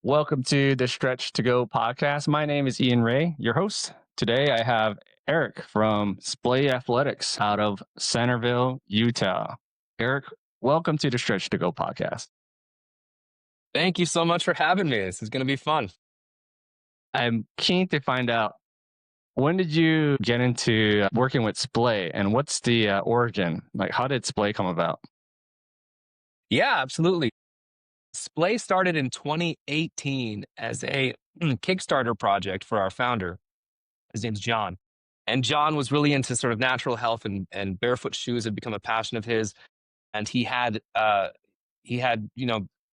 Welcome to the Stretch to Go podcast. My name is Ian Ray, your host. Today I have Eric from Splay Athletics out of Centerville, Utah. Eric, welcome to the Stretch to Go podcast. Thank you so much for having me. This is going to be fun. I'm keen to find out, when did you get into working with Splay, and what's the origin? Like, how did Splay come about? Yeah, absolutely. Splay started in 2018 as a Kickstarter project for our founder. His name's John. And John was really into sort of natural health, and barefoot shoes had become a passion of his. And he had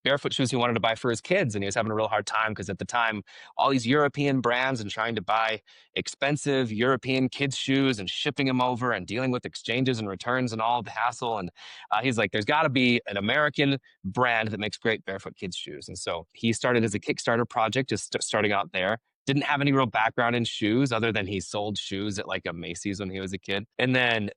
barefoot shoes he wanted to buy for his kids, and he was having a real hard time because at the time all these European brands and trying to buy expensive European kids shoes and shipping them over and dealing with exchanges and returns and all the hassle. And he's like, there's got to be an American brand that makes great barefoot kids shoes. And so he started as a Kickstarter project, just starting out there. Didn't have any real background in shoes other than he sold shoes at like a Macy's when he was a kid. And then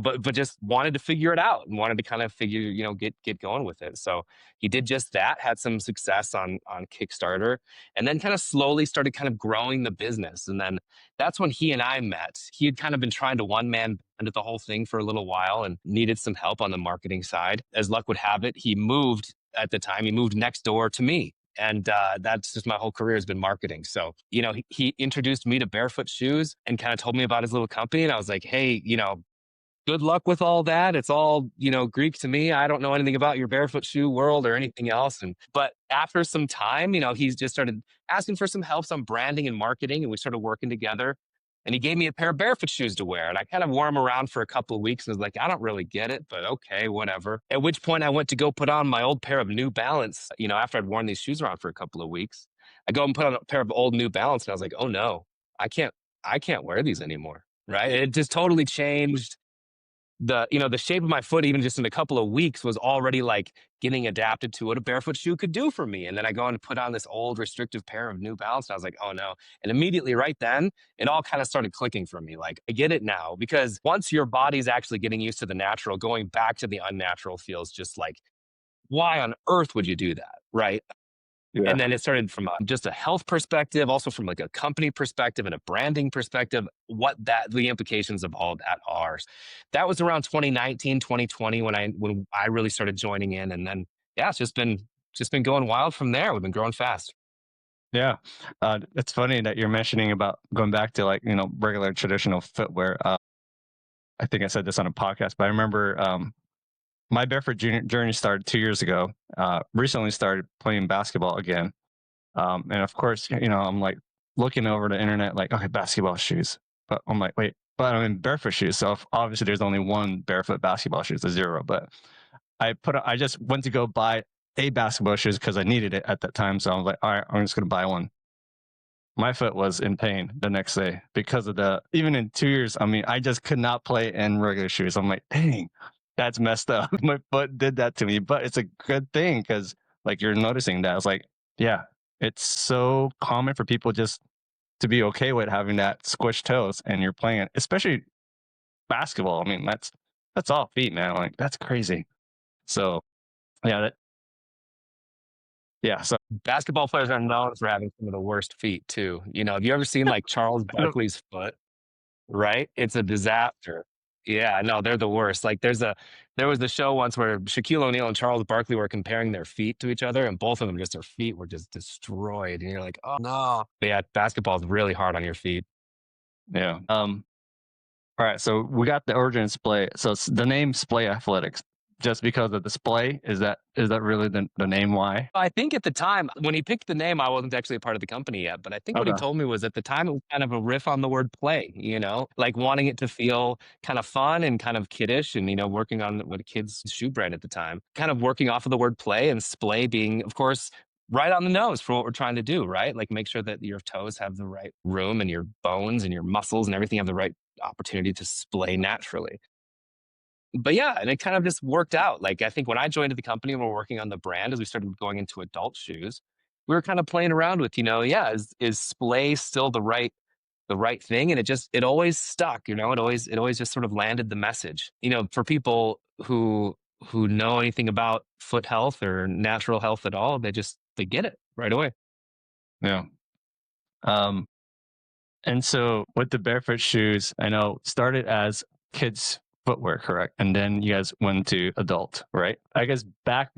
but just wanted to figure it out and wanted to kind of get going with it. So he did just that, had some success on Kickstarter, and then kind of slowly started kind of growing the business. And then that's when he and I met. He had kind of been trying to one man band the whole thing for a little while and needed some help on the marketing side. As luck would have it, he moved next door to me. And that's just my whole career has been marketing. So, he introduced me to barefoot shoes and kind of told me about his little company. And I was like, hey, good luck with all that. It's all, Greek to me. I don't know anything about your barefoot shoe world or anything else. But after some time, he's just started asking for some help on branding and marketing, and we started working together. And he gave me a pair of barefoot shoes to wear. And I kind of wore them around for a couple of weeks and was like, I don't really get it, but okay, whatever. At which point I went to go put on my old pair of New Balance, after I'd worn these shoes around for a couple of weeks. I go and put on a pair of old New Balance, and I was like, oh no, I can't wear these anymore. Right. It just totally changed the shape of my foot. Even just in a couple of weeks was already like getting adapted to what a barefoot shoe could do for me. And then I go and put on this old restrictive pair of New Balance, and I was like, oh no. And immediately right then it all kind of started clicking for me. Like, I get it now, because once your body's actually getting used to the natural, going back to the unnatural feels just like, why on earth would you do that? Right. Yeah. And then it started from just a health perspective, also from like a company perspective and a branding perspective, the implications of all that are. That was around 2019, 2020 when I really started joining in. And then, yeah, it's just been going wild from there. We've been growing fast. Yeah. It's funny that you're mentioning about going back to, like, regular traditional footwear. I think I said this on a podcast, but I remember my barefoot journey started 2 years ago. Recently started playing basketball again. And of course, I'm like looking over the internet, like, okay, basketball shoes. But I'm like, wait, but I'm in barefoot shoes. So obviously there's only one barefoot basketball shoes, a zero. But I just went to go buy a basketball shoes because I needed it at that time. So I was like, all right, I'm just going to buy one. My foot was in pain the next day because of even in 2 years, I mean, I just could not play in regular shoes. I'm like, dang, that's messed up. My foot did that to me, but it's a good thing because, like, you're noticing that. It's like, yeah, it's so common for people just to be okay with having that squished toes, and you're playing, especially basketball. I mean, that's all feet, man. Like, that's crazy. So, yeah, yeah. So, Basketball players are known for having some of the worst feet too. Have you ever seen like Charles Barkley's foot? Right? It's a disaster. Yeah, no, they're the worst. Like there was the show once where Shaquille O'Neal and Charles Barkley were comparing their feet to each other, and both of them, just their feet were just destroyed. And you're like, oh no. But yeah, basketball is really hard on your feet. yeah. All right, so we got the origin of Splay. So it's the name Splay Athletics, just because of the splay. Is that really the name? Why? I think at the time when he picked the name, I wasn't actually a part of the company yet, but I think what he Okay. told me was at the time it was kind of a riff on the word play, like wanting it to feel kind of fun and kind of kiddish, and working on what a kid's shoe brand at the time, kind of working off of the word play, and splay being, of course, right on the nose for what we're trying to do, right? Like make sure that your toes have the right room and your bones and your muscles and everything have the right opportunity to splay naturally. But yeah, and it kind of just worked out. Like, I think when I joined the company and we're working on the brand, as we started going into adult shoes, we were kind of playing around with, yeah, is splay still the right thing? And it always stuck, it always just sort of landed the message. For people who know anything about foot health or natural health at all, they get it right away. Yeah. Um, and so with the barefoot shoes, I know started as kids footwear, correct? And then you guys went to adult, right? I guess back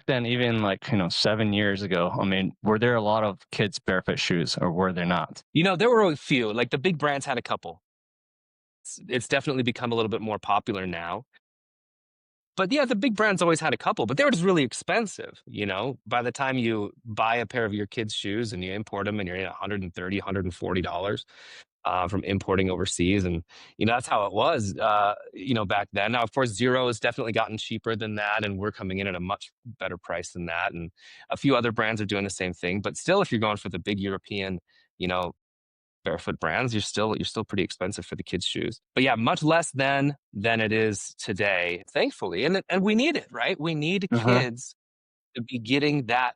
then, even like 7 years ago, I mean, were there a lot of kids barefoot shoes, or were there not? There were a few, like the big brands had a couple. It's definitely become a little bit more popular now. But yeah, the big brands always had a couple, but they were just really expensive. By the time you buy a pair of your kids' shoes and you import them and you're in $130, $140 from importing overseas. And, that's how it was, back then. Now, of course, Zero has definitely gotten cheaper than that. And we're coming in at a much better price than that. And a few other brands are doing the same thing. But still, if you're going for the big European, you know, barefoot brands, you're still pretty expensive for the kids' shoes. But yeah, much less than it is today, thankfully. And we need it, right? We need Uh-huh. kids to be getting that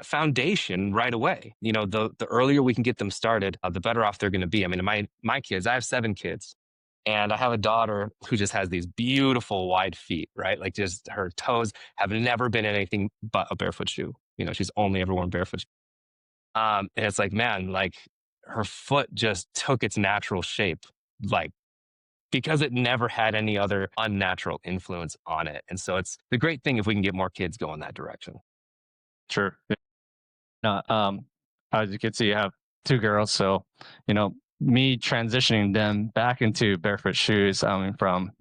foundation right away. The earlier we can get them started, the better off they're going to be. I mean, my kids, I have 7 kids, and I have a daughter who just has these beautiful wide feet, right? Like just her toes have never been anything but a barefoot shoe. She's only ever worn barefoot. And it's like, man, like her foot just took its natural shape, like because it never had any other unnatural influence on it. And so it's the great thing if we can get more kids going that direction. Sure. No, as you can see, I have two girls, so me transitioning them back into barefoot shoes, from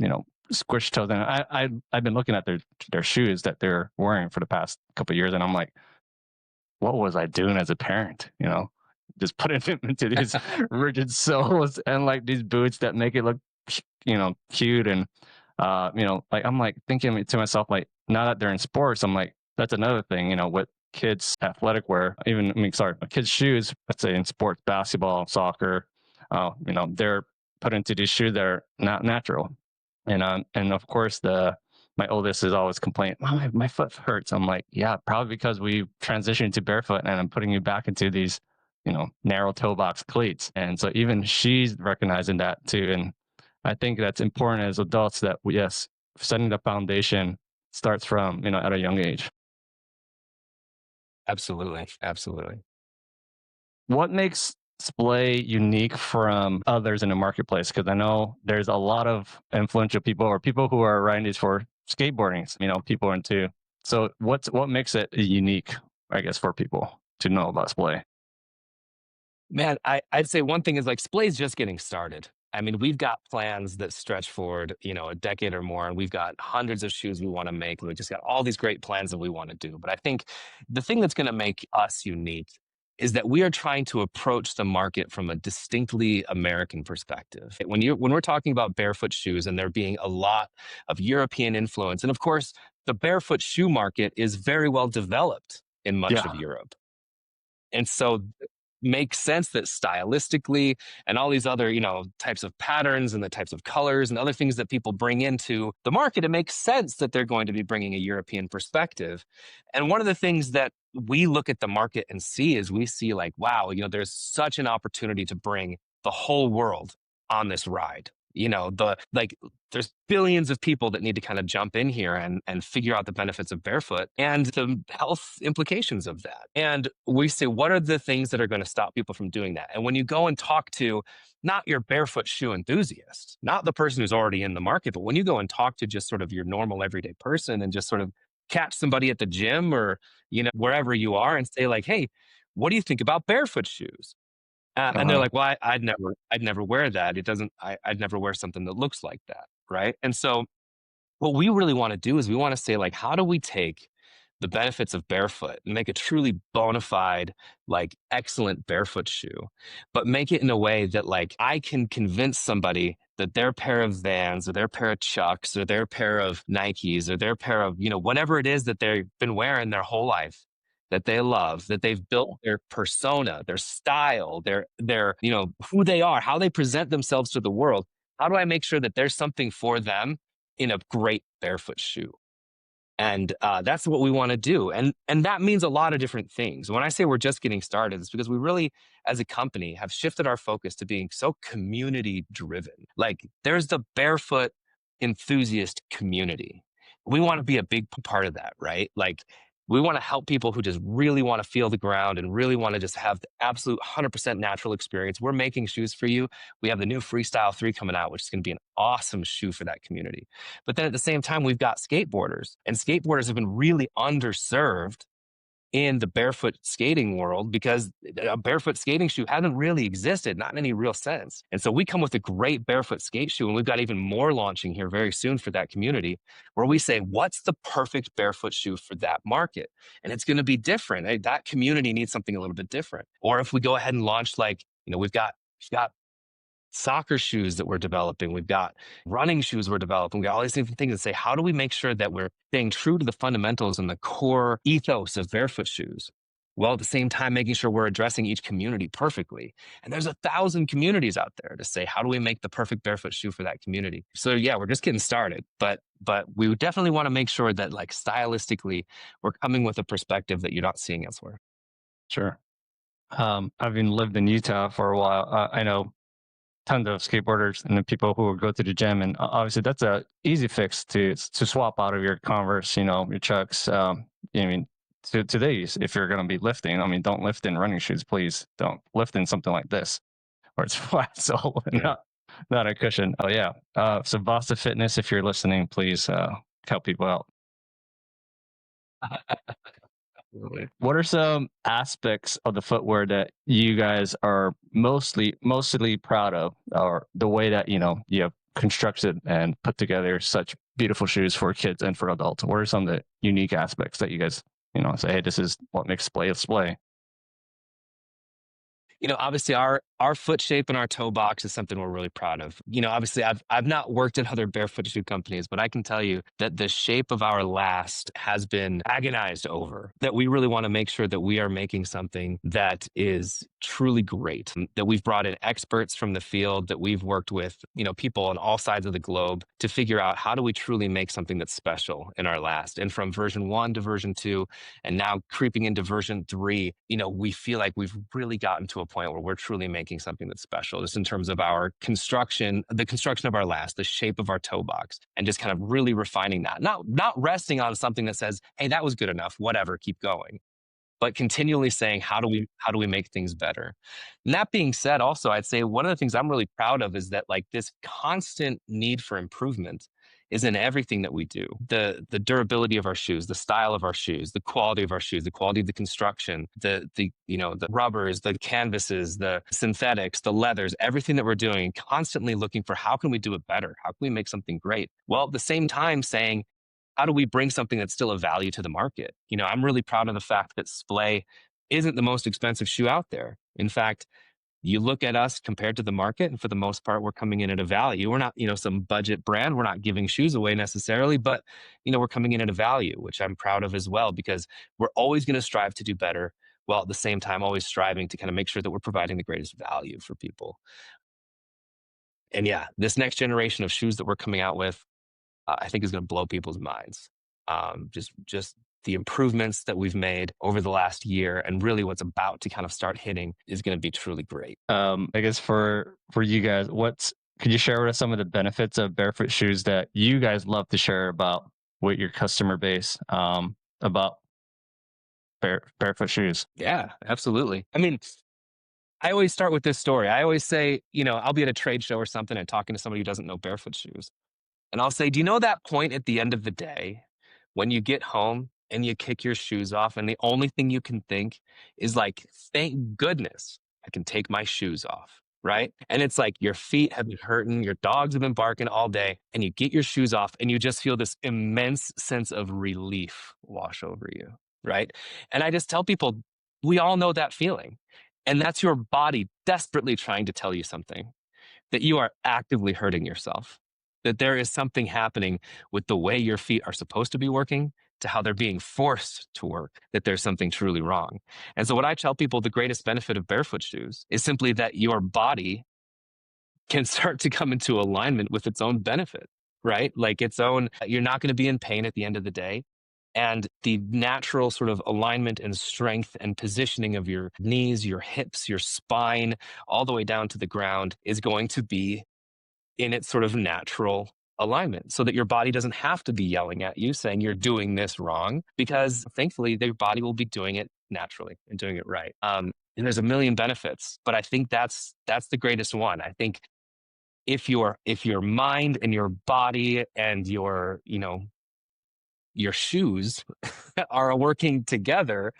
squish toes, and I've been looking at their shoes that they're wearing for the past couple of years, and I'm like, what was I doing as a parent? Just putting them into these rigid soles and like these boots that make it look, cute, and like I'm like thinking to myself, like now that they're in sports, I'm like, that's another thing, with kids athletic wear, even I mean, sorry, kids shoes, let's say in sports, basketball, soccer, they're put into these shoes that are not natural, and of course the my oldest is always complaining, "Mom, my foot hurts." I'm like, yeah, probably because we transitioned to barefoot and I'm putting you back into these, narrow toe box cleats. And so even she's recognizing that too. And I think that's important as adults that yes, setting the foundation starts from, at a young age. Absolutely. Absolutely. What makes Splay unique from others in the marketplace? Because I know there's a lot of influential people or people who are writing these for skateboarding, people are into. So what makes it unique, I guess, for people to know about Splay? Man, I'd say one thing is like Splay's just getting started. I mean, we've got plans that stretch forward, a decade or more, and we've got hundreds of shoes we want to make. And we just got all these great plans that we want to do. But I think the thing that's going to make us unique is that we are trying to approach the market from a distinctly American perspective. When we're talking about barefoot shoes and there being a lot of European influence, and of course, the barefoot shoe market is very well developed in much of Yeah. Europe. And so makes sense that stylistically and all these other types of patterns and the types of colors and other things that people bring into the market, it makes sense that they're going to be bringing a European perspective. And one of the things that we look at the market and see is we see like, wow, there's such an opportunity to bring the whole world on this ride. There's billions of people that need to kind of jump in here and figure out the benefits of barefoot and the health implications of that. And we say, what are the things that are going to stop people from doing that? And when you go and talk to not your barefoot shoe enthusiast, not the person who's already in the market, but when you go and talk to just sort of your normal everyday person and just sort of catch somebody at the gym or wherever you are and say like, hey, what do you think about barefoot shoes? And they're Uh-huh. like, well, I'd never wear that. It doesn't, I'd never wear something that looks like that. Right. And so what we really want to do is we want to say, like, how do we take the benefits of barefoot and make a truly bona fide, like, excellent barefoot shoe, but make it in a way that, like, I can convince somebody that their pair of Vans or their pair of Chucks or their pair of Nikes or their pair of, whatever it is that they've been wearing their whole life that they love, that they've built their persona, their style, their, who they are, how they present themselves to the world. How do I make sure that there's something for them in a great barefoot shoe? And that's what we want to do. And that means a lot of different things. When I say we're just getting started, it's because we really, as a company, have shifted our focus to being so community driven. Like there's the barefoot enthusiast community. We want to be a big part of that, right? Like We want to help people who just really want to feel the ground and really want to just have the absolute 100% natural experience. We're making shoes for you. We have the new Freestyle 3 coming out, which is going to be an awesome shoe for that community. But then at the same time, we've got skateboarders, and skateboarders have been really underserved in the barefoot skating world because a barefoot skating shoe hasn't really existed, not in any real sense. And so we come with a great barefoot skate shoe, and we've got even more launching here very soon for that community, where we say, what's the perfect barefoot shoe for that market? And it's going to be different. That community needs something a little bit different. Or if we go ahead and launch, like, we've got soccer shoes that we're developing. We've got running shoes we're developing. We got all these different things that say, how do we make sure that we're staying true to the fundamentals and the core ethos of barefoot shoes? While at the same time making sure we're addressing each community perfectly. And there's 1,000 communities out there to say, how do we make the perfect barefoot shoe for that community? So yeah, we're just getting started, but we definitely want to make sure that, like, stylistically, we're coming with a perspective that you're not seeing elsewhere. Sure. Having lived in Utah for a while, I know tons of skateboarders and the people who go to the gym, and obviously that's a easy fix to swap out of your Converse, your Chucks. I mean, to these, if you're going to be lifting, I mean, don't lift in running shoes, please. Don't lift in something like this, where it's flat sole and Yeah. not a cushion. Oh yeah. So Vasta Fitness, if you're listening, please help people out. What are some aspects of the footwear that you guys are mostly proud of, or the way that you have constructed and put together such beautiful shoes for kids and for adults? What are some of the unique aspects that you guys say, hey, this is what makes Splay a Splay? Obviously our foot shape and our toe box is something we're really proud of. Obviously I've not worked at other barefoot shoe companies, but I can tell you that the shape of our last has been agonized over. That we really want to make sure that we are making something that is truly great. That we've brought in experts from the field, that we've worked with, people on all sides of the globe to figure out how do we truly make something that's special in our last. And from version 1 to version 2, and now creeping into version 3, we feel like we've really gotten to a point where we're truly making something that's special, just in terms of our construction, the construction of our last, the shape of our toe box, and just kind of really refining that. Not resting on something that says, hey, that was good enough, whatever, keep going, but continually saying, how do we make things better? And that being said, also, I'd say one of the things I'm really proud of is that, like, this constant need for improvement is in everything that we do. The durability of our shoes, the style of our shoes, the quality of our shoes, the quality of the construction, the rubbers, the canvases, the synthetics, the leathers, everything that we're doing, constantly looking for how can we do it better? How can we make something great? While at the same time saying, how do we bring something that's still of value to the market? I'm really proud of the fact that Splay isn't the most expensive shoe out there. In fact, you look at us compared to the market, and for the most part, we're coming in at a value. We're not, some budget brand. We're not giving shoes away necessarily, but, we're coming in at a value, which I'm proud of as well, because we're always going to strive to do better, while at the same time always striving to kind of make sure that we're providing the greatest value for people. And yeah, this next generation of shoes that we're coming out with, I think is going to blow people's minds. Just the improvements that we've made over the last year, and really what's about to kind of start hitting, is going to be truly great. I guess for you guys, could you share with us some of the benefits of barefoot shoes that you guys love to share about with your customer base, about barefoot shoes? Yeah, absolutely. I mean, I always start with this story. I always say, I'll be at a trade show or something and talking to somebody who doesn't know barefoot shoes. And I'll say, do you know that point at the end of the day when you get home and you kick your shoes off, and the only thing you can think is, like, thank goodness I can take my shoes off, right? And it's like your feet have been hurting, your dogs have been barking all day, and you get your shoes off and you just feel this immense sense of relief wash over you, right? And I just tell people, we all know that feeling. And that's your body desperately trying to tell you something, that you are actively hurting yourself, that there is something happening with the way your feet are supposed to be working to how they're being forced to work, that there's something truly wrong. And so what I tell people, the greatest benefit of barefoot shoes is simply that your body can start to come into alignment with its own benefit, right? Like its own, you're not going to be in pain at the end of the day. And the natural sort of alignment and strength and positioning of your knees, your hips, your spine, all the way down to the ground is going to be in its sort of natural alignment so that your body doesn't have to be yelling at you saying you're doing this wrong, because thankfully their body will be doing it naturally and doing it right. And there's a million benefits, but I think that's the greatest one. I think if your mind and your body and your shoes are working together,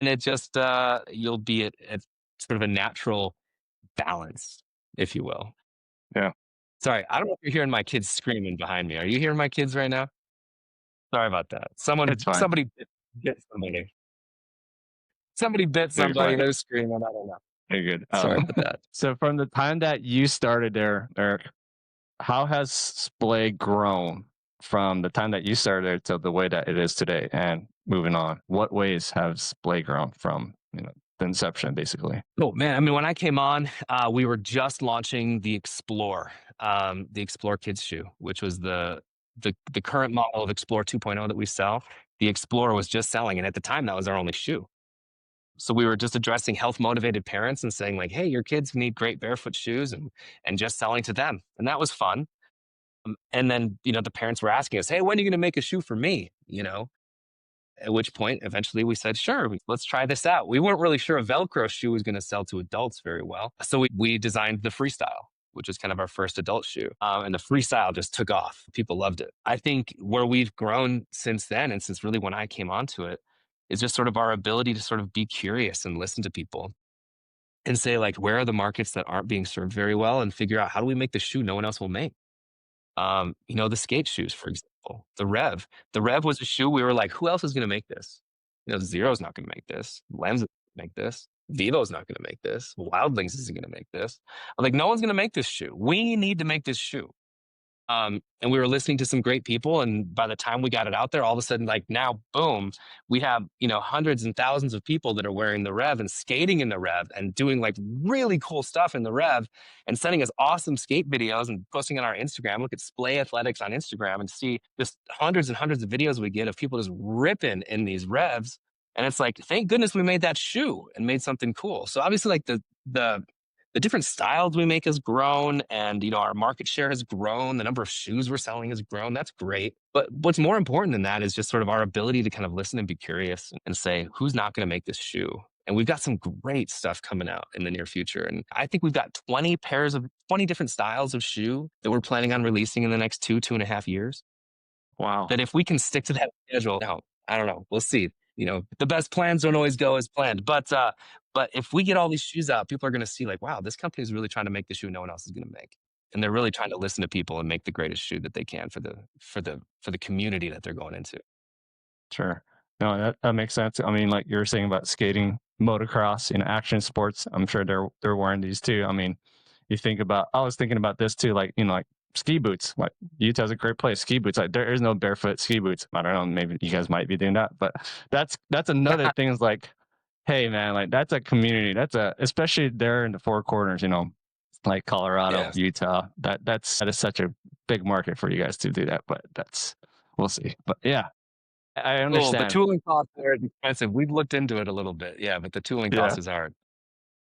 and it just you'll be at sort of a natural balance, if you will. Yeah, Sorry, I don't know if you're hearing my kids screaming behind me. Are you hearing my kids right now? Sorry about that. it's fine. Somebody bit somebody. Somebody bit You're somebody. fine. They're screaming. I don't know. You're good. Sorry about that. So from the time that you started there, Eric, how has Splay grown from the time that you started to the way that it is today and moving on? What ways have Splay grown from, the inception, basically? Oh man, I mean, when I came on, we were just launching the Explore Kids shoe, which was the current model of Explore 2.0 that we sell. The Explorer was just selling, and at the time, that was our only shoe. So we were just addressing health motivated parents and saying like, "Hey, your kids need great barefoot shoes," and just selling to them, and that was fun. And then the parents were asking us, "Hey, when are you going to make a shoe for me?" At which point, eventually, we said, "Sure, let's try this out." We weren't really sure a Velcro shoe was going to sell to adults very well, so we designed the Freestyle, which is kind of our first adult shoe, and the Freestyle just took off. People loved it. I think where we've grown since then, and since really when I came onto it, is just sort of our ability to sort of be curious and listen to people and say like, where are the markets that aren't being served very well, and figure out how do we make the shoe no one else will make. The skate shoes, for example, the Rev. The Rev was a shoe we were like, who else is going to make this? Zero's not going to make this. Lens is going to make this. Vivo's not going to make this. Wildlings isn't going to make this. I'm like, no one's going to make this shoe. We need to make this shoe. And we were listening to some great people. And by the time we got it out there, all of a sudden, like now, boom, we have, hundreds and thousands of people that are wearing the Rev and skating in the Rev and doing like really cool stuff in the Rev and sending us awesome skate videos and posting on our Instagram. Look at Splay Athletics on Instagram and see just hundreds and hundreds of videos we get of people just ripping in these Revs. And it's like, thank goodness we made that shoe and made something cool. So obviously, like the different styles we make has grown, and our market share has grown, the number of shoes we're selling has grown. That's great, but what's more important than that is just sort of our ability to kind of listen and be curious and say who's not going to make this shoe. And we've got some great stuff coming out in the near future, and I think we've got 20 different styles of shoe that we're planning on releasing in the next 2.5 years, Wow. that if we can stick to that schedule. Now, I don't know, we'll see. The best plans don't always go as planned, but if we get all these shoes out, people are going to see like, wow, this company is really trying to make the shoe no one else is going to make, and they're really trying to listen to people and make the greatest shoe that they can for the community that they're going into. Sure. No, that makes sense. I mean, like you were saying about skating, motocross, action sports. I'm sure they're wearing these too. I mean, you think about. I was thinking about this too. Like like ski boots. Like Utah's a great place. Ski boots. Like there is no barefoot ski boots. I don't know. Maybe you guys might be doing that, but that's another thing. Is like, hey man, like that's a community. That's especially there in the four corners. Like Colorado, Yes. Utah. That is such a big market for you guys to do that. But we'll see. But yeah, I Cool. The understand. tooling cost there is expensive. We've looked into it a little bit. Yeah, but the tooling Yeah. cost is hard.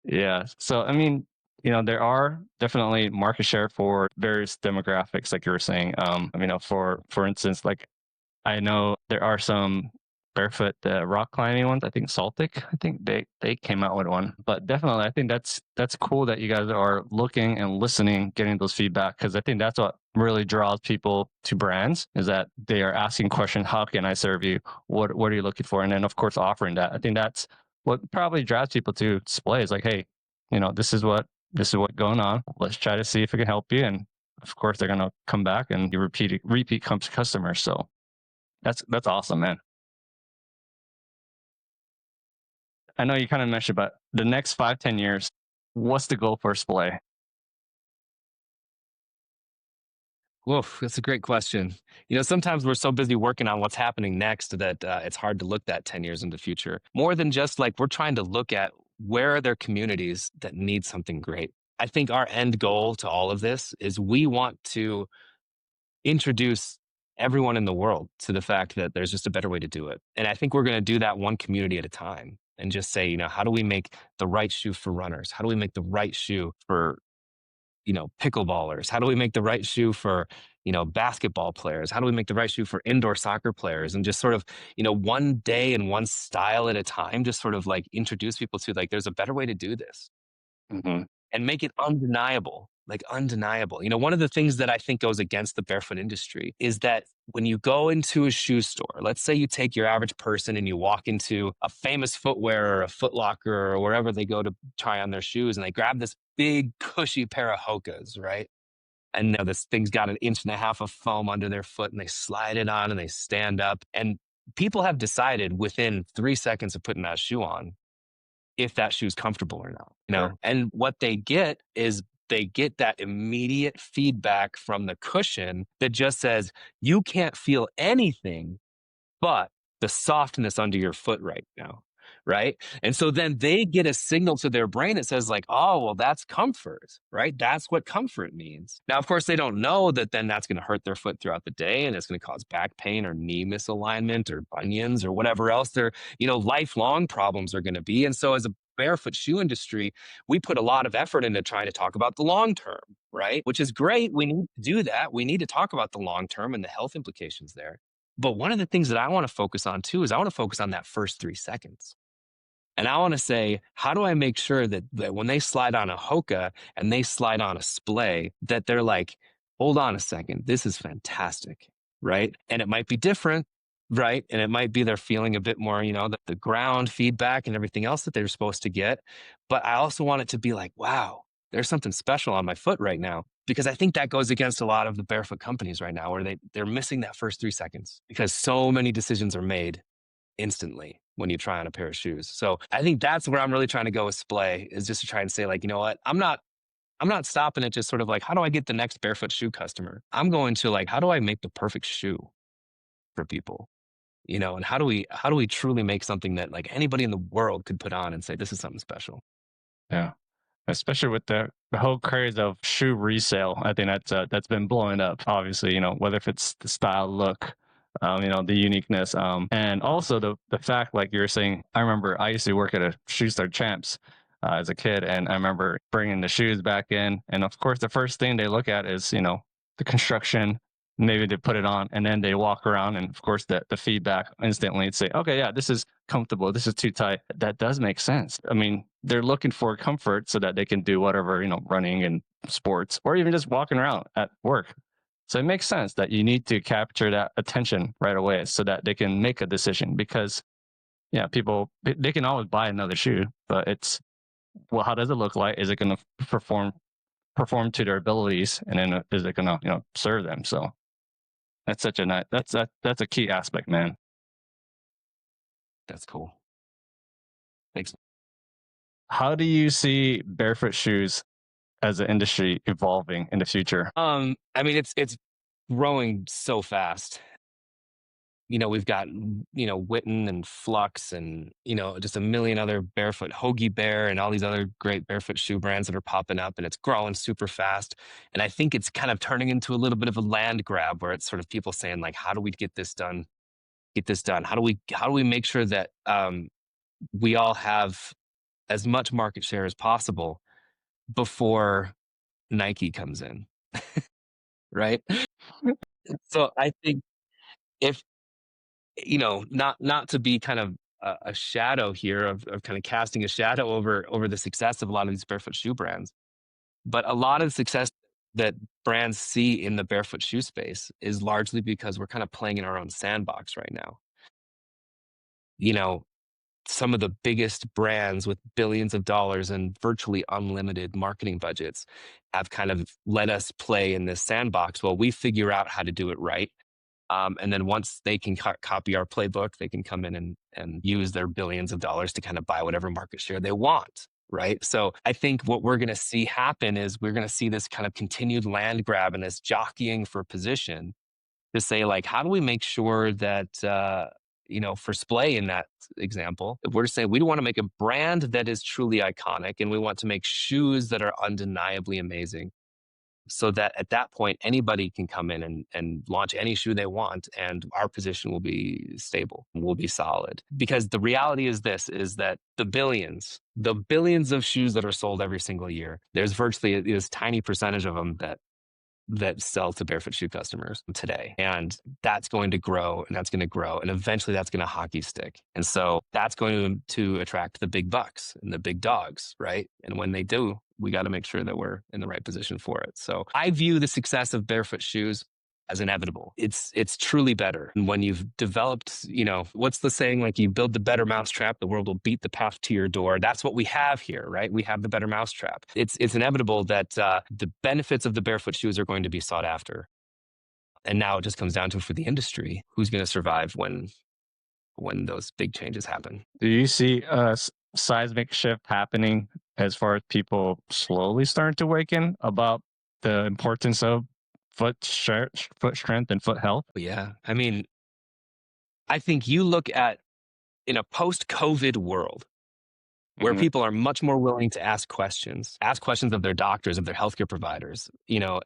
Yeah. So, I mean, there are definitely market share for various demographics, like you were saying. For instance, like I know there are some barefoot rock climbing ones. I think Saltic. I think they came out with one. But definitely, I think that's cool that you guys are looking and listening, getting those feedback, because I think that's what really draws people to brands, is that they are asking questions. How can I serve you? What are you looking for? And then of course offering that. I think that's what probably drives people to display, is like, hey, this is what going on. Let's try to see if it can help you. And of course, they're gonna come back and you repeat customers. So that's awesome, man. I know you kind of mentioned, but the next 5, 10 years, what's the goal for Splay? Woof, that's a great question. Sometimes we're so busy working on what's happening next that it's hard to look that 10 years into the future. More than just like we're trying to look at where are there communities that need something great. I think our end goal to all of this is we want to introduce everyone in the world to the fact that there's just a better way to do it. And I think we're going to do that one community at a time and just say, how do we make the right shoe for runners? How do we make the right shoe for pickleballers? How do we make the right shoe for, basketball players? How do we make the right shoe for indoor soccer players? And just sort of, one day and one style at a time, just sort of like introduce people to like, there's a better way to do this Mhm. and make it undeniable, like undeniable. One of the things that I think goes against the barefoot industry is that when you go into a shoe store, let's say you take your average person and you walk into a famous footwear or a Foot Locker or wherever they go to try on their shoes and they grab this big cushy pair of Hokas, right? And this thing's got an inch and a half of foam under their foot and they slide it on and they stand up. And people have decided within 3 seconds of putting that shoe on if that shoe's comfortable or not, Sure. And what they get is they get that immediate feedback from the cushion that just says, you can't feel anything but the softness under your foot right now. Right. And so then they get a signal to their brain that says, like, oh, well, that's comfort, right? That's what comfort means. Now, of course, they don't know that then that's going to hurt their foot throughout the day and it's going to cause back pain or knee misalignment or bunions or whatever else their, lifelong problems are going to be. And so as a barefoot shoe industry, we put a lot of effort into trying to talk about the long term, right? Which is great. We need to do that. We need to talk about the long term and the health implications there. But one of the things that I want to focus on too is I want to focus on that first 3 seconds. And I want to say, how do I make sure that when they slide on a Hoka and they slide on a Splay, that they're like, hold on a second, this is fantastic, right? And it might be different, right? And it might be they're feeling a bit more, the ground feedback and everything else that they're supposed to get. But I also want it to be like, wow, there's something special on my foot right now. Because I think that goes against a lot of the barefoot companies right now, where they're missing that first 3 seconds because so many decisions are made instantly when you try on a pair of shoes. So I think that's where I'm really trying to go with Splay, is just to try and say, like, you know what, I'm not stopping at just sort of like, how do I get the next barefoot shoe customer? I'm going to like, how do I make the perfect shoe for people? And how do we truly make something that like anybody in the world could put on and say, this is something special? Yeah. Especially with the whole craze of shoe resale. I think that's been blowing up. Obviously, whether if it's the style, look, the uniqueness, and also the fact, like you were saying. I remember I used to work at a shoe store, Champs, as a kid, and I remember bringing the shoes back in, and of course, the first thing they look at is the construction. Maybe they put it on, and then they walk around, and of course, the feedback instantly say, okay, yeah, this is comfortable. This is too tight. That does make sense. I mean, they're looking for comfort so that they can do whatever, running and sports, or even just walking around at work. So it makes sense that you need to capture that attention right away so that they can make a decision. Because yeah, people, they can always buy another shoe, but it's, well, how does it look like? Is it going to perform to their abilities, and then is it going to serve them? So that's such a nice, that's a key aspect, man. That's cool. Thanks. How do you see barefoot shoes as an industry evolving in the future? I mean, it's growing so fast. We've got, Witten and Flux and, just a million other barefoot Hoagie Bear and all these other great barefoot shoe brands that are popping up, and it's growing super fast. And I think it's kind of turning into a little bit of a land grab where it's sort of people saying like, how do we get this done? Get this done? How do we make sure that we all have as much market share as possible before Nike comes in, right? So I think if not to be kind of a shadow here of kind of casting a shadow over the success of a lot of these barefoot shoe brands, but a lot of the success that brands see in the barefoot shoe space is largely because we're kind of playing in our own sandbox right now. You know, some of the biggest brands with billions of dollars and virtually unlimited marketing budgets have kind of let us play in this sandbox while we figure out how to do it right. And then once they can copy our playbook, they can come in and use their billions of dollars to kind of buy whatever market share they want. Right. So I think what we're going to see happen is we're going to see this kind of continued land grab and this jockeying for position to say, like, how do we make sure that, for Splay in that example, if we're saying we want to make a brand that is truly iconic and we want to make shoes that are undeniably amazing, so that at that point anybody can come in and launch any shoe they want, and our position will be stable, will be solid. Because the reality is this, is that the billions of shoes that are sold every single year, there's virtually this tiny percentage of them that sell to Barefoot shoe customers today. And that's going to grow, and that's going to grow. And eventually that's going to hockey stick. And so that's going to attract the big bucks and the big dogs, right? And when they do, we got to make sure that we're in the right position for it. So I view the success of Barefoot shoes as inevitable. It's truly better. And when you've developed, what's the saying? Like, you build the better mousetrap, the world will beat the path to your door. That's what we have here, right? We have the better mousetrap. It's inevitable that the benefits of the Barefoot shoes are going to be sought after. And now it just comes down to, for the industry, who's going to survive when those big changes happen. Do you see a seismic shift happening as far as people slowly starting to awaken about the importance of foot strength and foot health? Yeah. I mean, I think you look at, in a post-COVID world, where Mhm. people are much more willing to ask questions of their doctors, of their healthcare providers,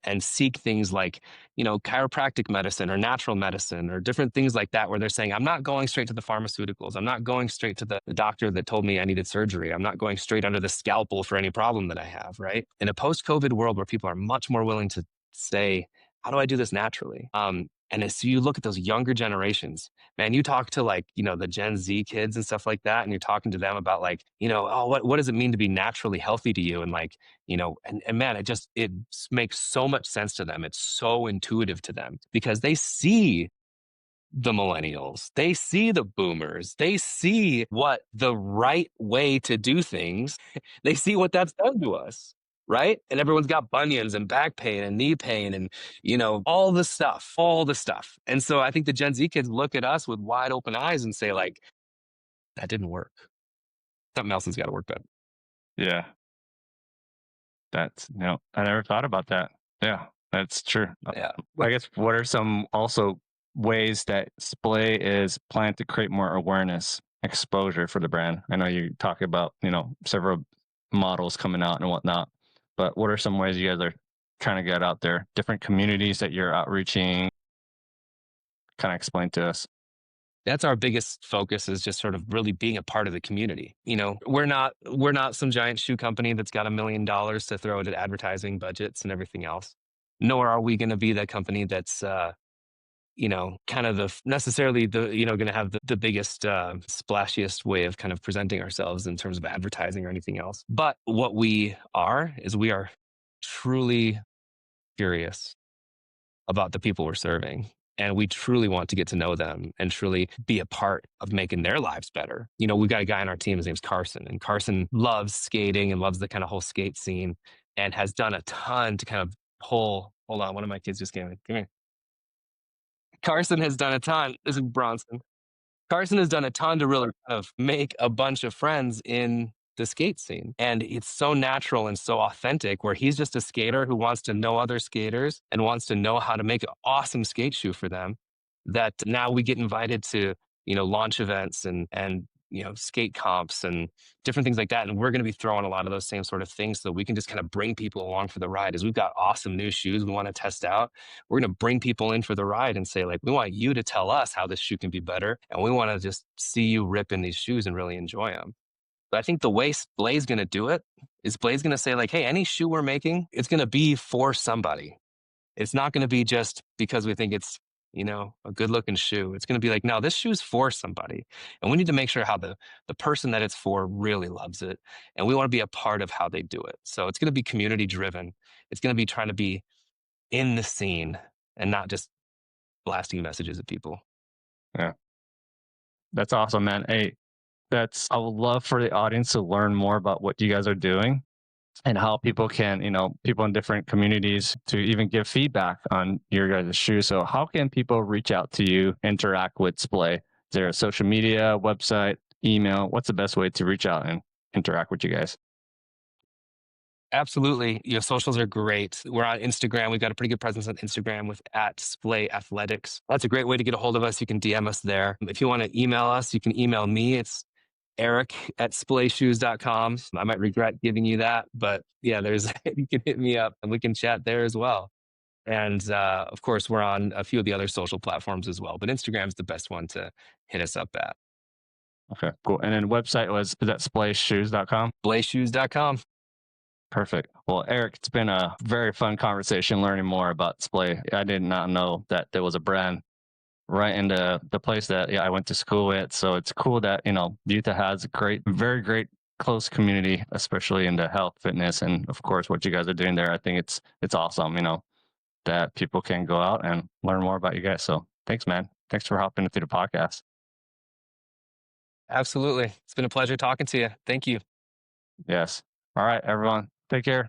and seek things like, chiropractic medicine or natural medicine or different things like that, where they're saying, I'm not going straight to the pharmaceuticals. I'm not going straight to the doctor that told me I needed surgery. I'm not going straight under the scalpel for any problem that I have, right? In a post-COVID world where people are much more willing to say, how do I do this naturally? And as you look at those younger generations, man, you talk to, like, the Gen Z kids and stuff like that, and you're talking to them about, like, oh, what does it mean to be naturally healthy to you? And, like, and man, it makes so much sense to them. It's so intuitive to them because they see the millennials, they see the boomers, they see what the right way to do things, they see what that's done to us, right? And everyone's got bunions and back pain and knee pain and, all the stuff, all the stuff. And so I think the Gen Z kids look at us with wide open eyes and say, like, that didn't work. Something else has got to work better. Yeah, that's no, I never thought about that. Yeah, that's true. Yeah. I guess what are some also ways that Splay is planned to create more awareness, exposure for the brand? I know you talk about, several models coming out and whatnot, but what are some ways you guys are trying to get out there? Different communities that you're outreaching? Kind of explain to us. That's our biggest focus, is just sort of really being a part of the community. We're not some giant shoe company that's got $1 million to throw at advertising budgets and everything else. Nor are we going to be that company that's kind of necessarily going to have the biggest, splashiest way of kind of presenting ourselves in terms of advertising or anything else. But what we are is we are truly curious about the people we're serving. And we truly want to get to know them and truly be a part of making their lives better. We've got a guy on our team, his name's Carson, and Carson loves skating and loves the kind of whole skate scene and has done a ton to kind of hold on, one of my kids just came in. Come here. Carson has done a ton. This is Bronson. Carson has done a ton to really kind of make a bunch of friends in the skate scene. And it's so natural and so authentic, where he's just a skater who wants to know other skaters and wants to know how to make an awesome skate shoe for them, that now we get invited to, launch events and skate comps and different things like that. And we're going to be throwing a lot of those same sort of things so we can just kind of bring people along for the ride. As we've got awesome new shoes we want to test out, we're going to bring people in for the ride and say, like, we want you to tell us how this shoe can be better. And we want to just see you rip in these shoes and really enjoy them. But I think the way Splay's going to do it is Splay's going to say, like, hey, any shoe we're making, it's going to be for somebody. It's not going to be just because we think it's, a good looking shoe. It's going to be like, no, this shoe's for somebody. And we need to make sure how the person that it's for really loves it. And we want to be a part of how they do it. So it's going to be community driven. It's going to be trying to be in the scene and not just blasting messages at people. Yeah, that's awesome, man. Hey, I would love for the audience to learn more about what you guys are doing and how people can, people in different communities to even give feedback on your guys' shoes. So how can people reach out to you, interact with Splay? Is there a social media, website, email? What's the best way to reach out and interact with you guys? Absolutely. Your socials are great. We're on Instagram. We've got a pretty good presence on Instagram with @Splay Athletics. That's a great way to get a hold of us. You can DM us there. If you want to email us, you can email me. It's Eric at splayshoes.com. I might regret giving you that, but yeah, there's you can hit me up and we can chat there as well. And of course, we're on a few of the other social platforms as well, but Instagram's the best one to hit us up at. Okay, cool. And then website is that splayshoes.com? Splayshoes.com. Perfect. Well, Eric, it's been a very fun conversation learning more about Splay. I did not know that there was a brand right in the place that I went to school with. So it's cool that, Utah has a great, very great close community, especially in the health, fitness, and of course what you guys are doing there. I think it's awesome, that people can go out and learn more about you guys. So thanks, man. Thanks for hopping through the podcast. Absolutely. It's been a pleasure talking to you. Thank you. Yes. All right, everyone. Take care.